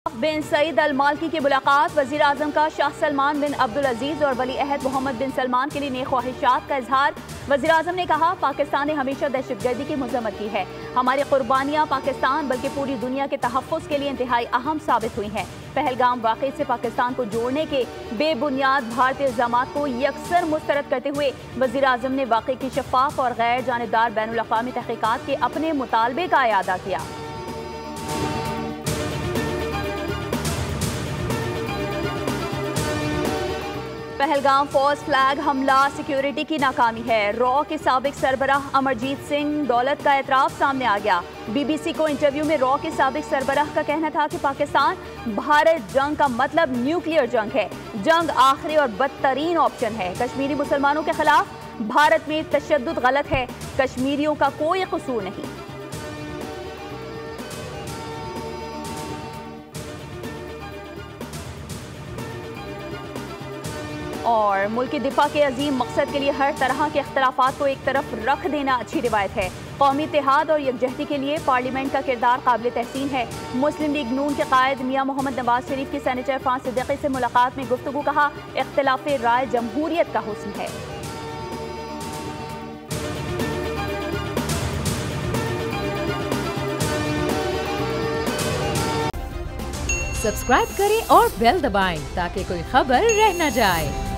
बिन सईद अल मालकी की मुलाकात, वजीर आजम का शाह सलमान बिन अब्दुल अजीज और वली अहद मोहम्मद बिन सलमान के लिए नेक ख्वाहिशात का इजहार। वजीर आजम ने कहा, पाकिस्तान ने हमेशा दहशतगर्दी की मजम्मत की है। हमारी कुर्बानियाँ पाकिस्तान बल्कि पूरी दुनिया के तहफ़्फ़ुज़ के लिए इंतहाई अहम साबित हुई हैं। पहलगाम वाक़े से पाकिस्तान को जोड़ने के बेबुनियाद भारतीय इल्ज़ामात को यकसर मुस्तरद करते हुए वजीर आजम ने वाक़े की शफ़ाफ़ और गैर जानिबदार बैनुल अक़वामी तहक़ीक़ात के अपने मुतालबे का इयादा किया। पहलगाम फौज फ्लैग हमला सिक्योरिटी की नाकामी है। रॉ के साबिक सरबराह अमरजीत सिंह दौलत का एतराफ़ सामने आ गया। BBC को इंटरव्यू में रॉ के साबिक सरबराह का कहना था कि पाकिस्तान भारत जंग का मतलब न्यूक्लियर जंग है। जंग आखिरी और बदतरीन ऑप्शन है। कश्मीरी मुसलमानों के खिलाफ भारत में तशद्दुद गलत है। कश्मीरियों का कोई कसूर नहीं। और मुल्क की दिफा के अजीम मकसद के लिए हर तरह के इख्तलाफात को एक तरफ रख देना अच्छी रिवायत है। कौमी इत्तेहाद और यकजहती के लिए पार्लियामेंट का किरदार काबिल तहसीन है। मुस्लिम लीग नून के कायद मियां मोहम्मद नवाज शरीफ की सेनेटर फांस सिद्दीकी से मुलाकात में गुफ्तगू, कहा, इख्तिलाफ राय जमहूरियत का हुस्न है। सब्सक्राइब करें और बेल दबाएं ताकि कोई खबर रह न जाए।